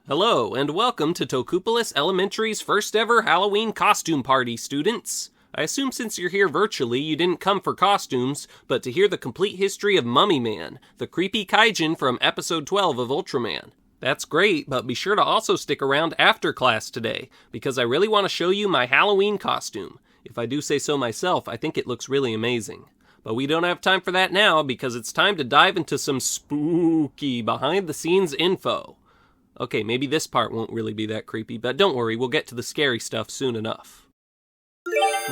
Hello, and welcome to Tokupolis Elementary's first ever Halloween costume party, students. I assume since you're here virtually, you didn't come for costumes, but to hear the complete history of Mummy Man, the creepy Kaijin from episode 12 of Ultraman. That's great, but be sure to also stick around after class today, because I really want to show you my Halloween costume. If I do say so myself, I think it looks really amazing. But we don't have time for that now, because it's time to dive into some spooky behind-the-scenes info. Okay, maybe this part won't really be that creepy, but don't worry, we'll get to the scary stuff soon enough.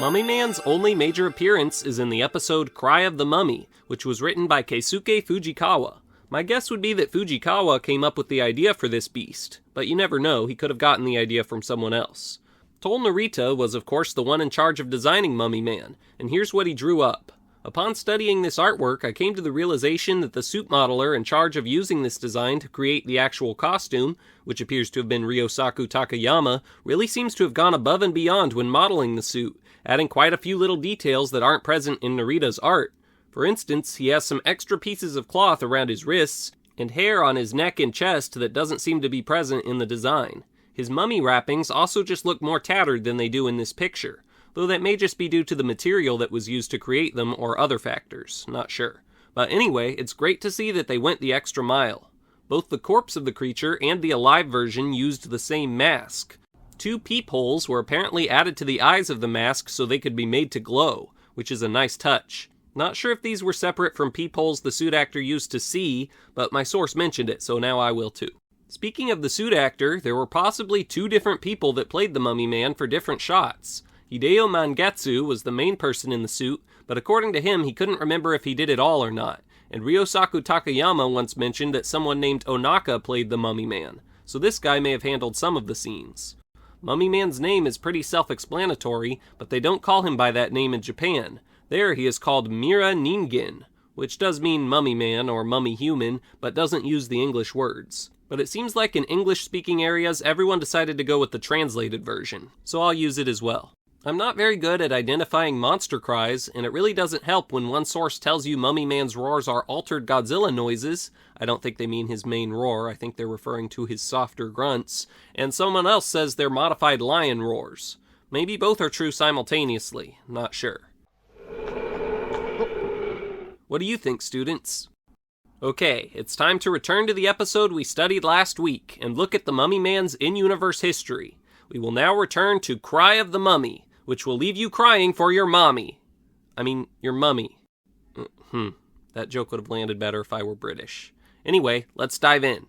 Mummy Man's only major appearance is in the episode Cry of the Mummy, which was written by Keisuke Fujikawa. My guess would be that Fujikawa came up with the idea for this beast, but you never know, he could have gotten the idea from someone else. Toll Narita was of course the one in charge of designing Mummy Man, and here's what he drew up. Upon studying this artwork, I came to the realization that the suit modeler in charge of using this design to create the actual costume, which appears to have been Ryosaku Takayama, really seems to have gone above and beyond when modeling the suit, adding quite a few little details that aren't present in Narita's art. For instance, he has some extra pieces of cloth around his wrists, and hair on his neck and chest that doesn't seem to be present in the design. His mummy wrappings also just look more tattered than they do in this picture, though that may just be due to the material that was used to create them or other factors, not sure. But anyway, it's great to see that they went the extra mile. Both the corpse of the creature and the alive version used the same mask. 2 peepholes were apparently added to the eyes of the mask so they could be made to glow, which is a nice touch. Not sure if these were separate from peepholes the suit actor used to see, but my source mentioned it, so now I will too. Speaking of the suit actor, there were possibly 2 different people that played the Mummy Man for different shots. Hideo Mangetsu was the main person in the suit, but according to him, he couldn't remember if he did it all or not, and Ryosaku Takayama once mentioned that someone named Onaka played the Mummy Man, so this guy may have handled some of the scenes. Mummy Man's name is pretty self-explanatory, but they don't call him by that name in Japan. There he is called Mira Ningen, which does mean Mummy Man or Mummy Human, but doesn't use the English words. But it seems like in English-speaking areas, everyone decided to go with the translated version, so I'll use it as well. I'm not very good at identifying monster cries, and it really doesn't help when one source tells you Mummy Man's roars are altered Godzilla noises. I don't think they mean his main roar, I think they're referring to his softer grunts, and someone else says they're modified lion roars. Maybe both are true simultaneously, not sure. What do you think, students? Okay, it's time to return to the episode we studied last week, and look at the Mummy Man's in-universe history. We will now return to Cry of the Mummy, which will leave you crying for your mommy. Your mummy. That joke would have landed better if I were British. Anyway, let's dive in.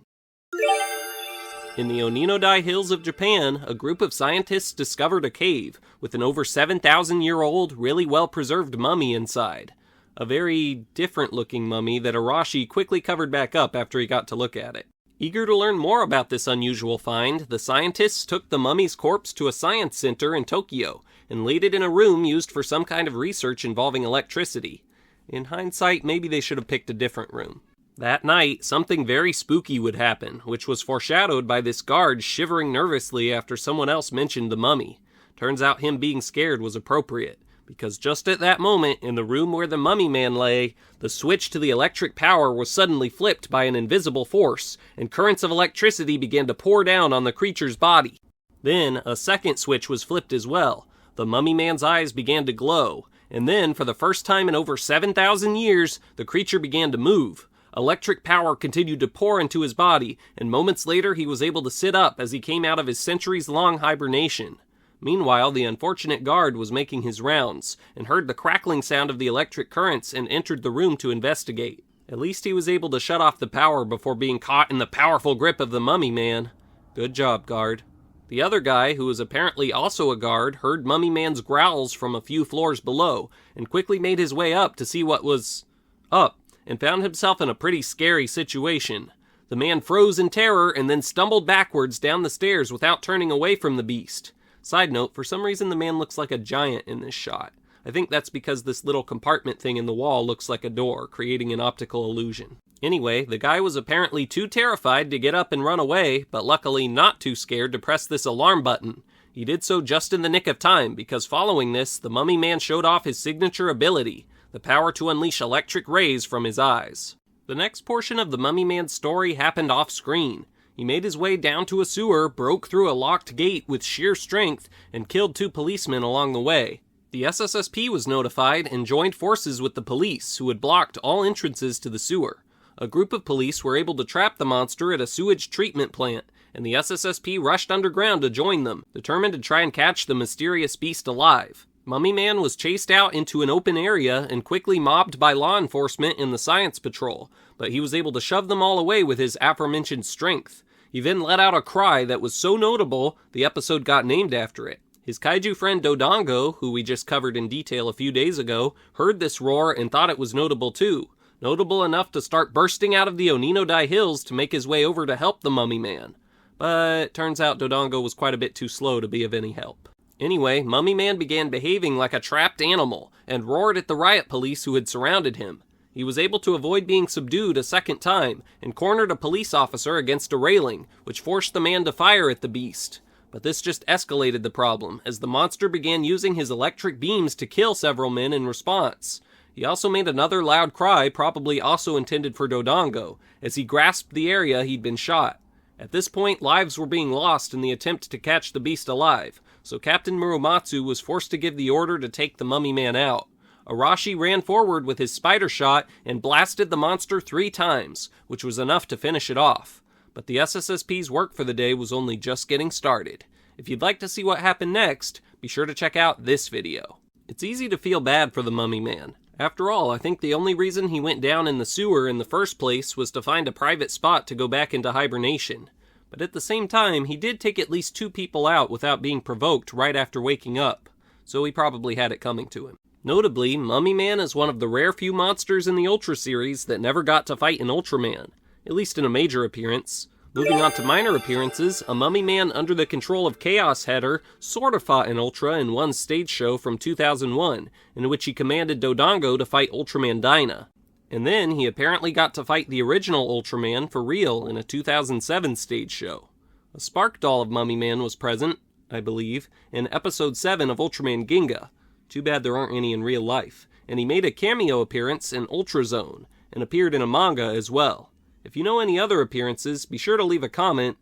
In the Oninodai Hills of Japan, a group of scientists discovered a cave with an over 7,000-year-old, really well-preserved mummy inside. A very different-looking mummy that Arashi quickly covered back up after he got to look at it. Eager to learn more about this unusual find, the scientists took the mummy's corpse to a science center in Tokyo and laid it in a room used for some kind of research involving electricity. In hindsight, maybe they should have picked a different room. That night, something very spooky would happen, which was foreshadowed by this guard shivering nervously after someone else mentioned the mummy. Turns out him being scared was appropriate, because just at that moment, in the room where the Mummy Man lay, the switch to the electric power was suddenly flipped by an invisible force, and currents of electricity began to pour down on the creature's body. Then, a second switch was flipped as well. The Mummy Man's eyes began to glow, and then, for the first time in over 7,000 years, the creature began to move. Electric power continued to pour into his body, and moments later he was able to sit up as he came out of his centuries-long hibernation. Meanwhile, the unfortunate guard was making his rounds, and heard the crackling sound of the electric currents and entered the room to investigate. At least he was able to shut off the power before being caught in the powerful grip of the Mummy Man. Good job, guard. The other guy, who was apparently also a guard, heard Mummy Man's growls from a few floors below, and quickly made his way up to see what was up, and found himself in a pretty scary situation. The man froze in terror and then stumbled backwards down the stairs without turning away from the beast. Side note, for some reason the man looks like a giant in this shot. I think that's because this little compartment thing in the wall looks like a door, creating an optical illusion. Anyway, the guy was apparently too terrified to get up and run away, but luckily not too scared to press this alarm button. He did so just in the nick of time, because following this, the Mummy Man showed off his signature ability, the power to unleash electric rays from his eyes. The next portion of the Mummy Man's story happened off-screen. He made his way down to a sewer, broke through a locked gate with sheer strength, and killed 2 policemen along the way. The SSSP was notified and joined forces with the police, who had blocked all entrances to the sewer. A group of police were able to trap the monster at a sewage treatment plant, and the SSSP rushed underground to join them, determined to try and catch the mysterious beast alive. Mummy Man was chased out into an open area and quickly mobbed by law enforcement and the science patrol, but he was able to shove them all away with his aforementioned strength. He then let out a cry that was so notable, the episode got named after it. His kaiju friend Dodongo, who we just covered in detail a few days ago, heard this roar and thought it was notable too. Notable enough to start bursting out of the Oninodai Hills to make his way over to help the Mummy Man. But turns out Dodongo was quite a bit too slow to be of any help. Anyway, Mummy Man began behaving like a trapped animal and roared at the riot police who had surrounded him. He was able to avoid being subdued a second time and cornered a police officer against a railing, which forced the man to fire at the beast. But this just escalated the problem, as the monster began using his electric beams to kill several men in response. He also made another loud cry, probably also intended for Dodongo, as he grasped the area he'd been shot. At this point, lives were being lost in the attempt to catch the beast alive, so Captain Muromatsu was forced to give the order to take the Mummy Man out. Arashi ran forward with his spider shot and blasted the monster 3 times, which was enough to finish it off. But the SSSP's work for the day was only just getting started. If you'd like to see what happened next, be sure to check out this video. It's easy to feel bad for the Mummy Man. After all, I think the only reason he went down in the sewer in the first place was to find a private spot to go back into hibernation. But at the same time, he did take at least 2 people out without being provoked right after waking up, so he probably had it coming to him. Notably, Mummy Man is one of the rare few monsters in the Ultra series that never got to fight an Ultraman, at least in a major appearance. Moving on to minor appearances, a Mummy Man under the control of Chaos Header sorta fought an Ultra in one stage show from 2001, in which he commanded Dodongo to fight Ultraman Dyna. And then he apparently got to fight the original Ultraman for real in a 2007 stage show. A Spark doll of Mummy Man was present, I believe, in episode 7 of Ultraman Ginga. Too bad there aren't any in real life. And he made a cameo appearance in Ultra Zone, and appeared in a manga as well. If you know any other appearances, be sure to leave a comment,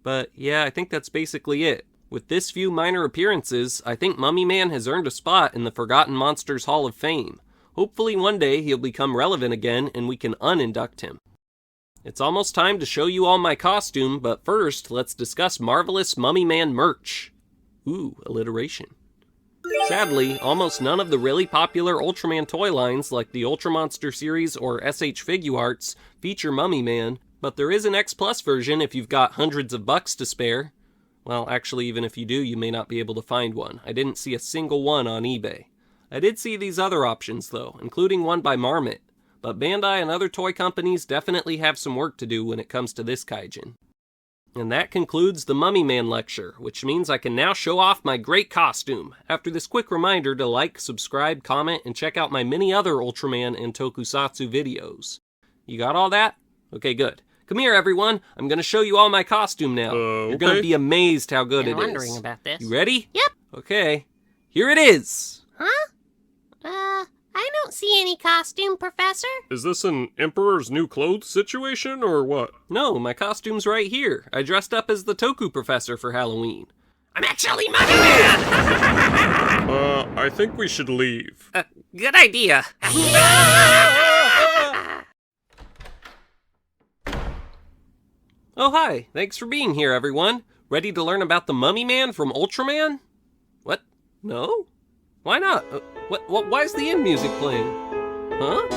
but yeah, I think that's basically it. With this few minor appearances, I think Mummy Man has earned a spot in the Forgotten Monsters Hall of Fame. Hopefully one day he'll become relevant again and we can uninduct him. It's almost time to show you all my costume, but first, let's discuss marvelous Mummy Man merch. Ooh, alliteration. Sadly, almost none of the really popular Ultraman toy lines like the Ultramonster series or SH Figuarts feature Mummy Man, but there is an X Plus version if you've got hundreds of bucks to spare. Well, actually, even if you do, you may not be able to find one. I didn't see a single one on eBay. I did see these other options though, including one by Marmot, but Bandai and other toy companies definitely have some work to do when it comes to this Kaijin. And that concludes the Mummy Man lecture, which means I can now show off my great costume, after this quick reminder to like, subscribe, comment, and check out my many other Ultraman and Tokusatsu videos. You got all that? Okay, good. Come here, everyone. I'm going to show you all my costume now. You're going to be amazed how good it is. Wondering about this. You ready? Yep. Okay. Here it is. Huh? I don't see any costume, Professor. Is this an Emperor's New Clothes situation, or what? No, my costume's right here. I dressed up as the Toku professor for Halloween. I'm actually Mummy Man! I think we should leave. Good idea. Oh, hi. Thanks for being here, everyone. Ready to learn about the Mummy Man from Ultraman? What? No? Why not? Why is the end music playing? Huh?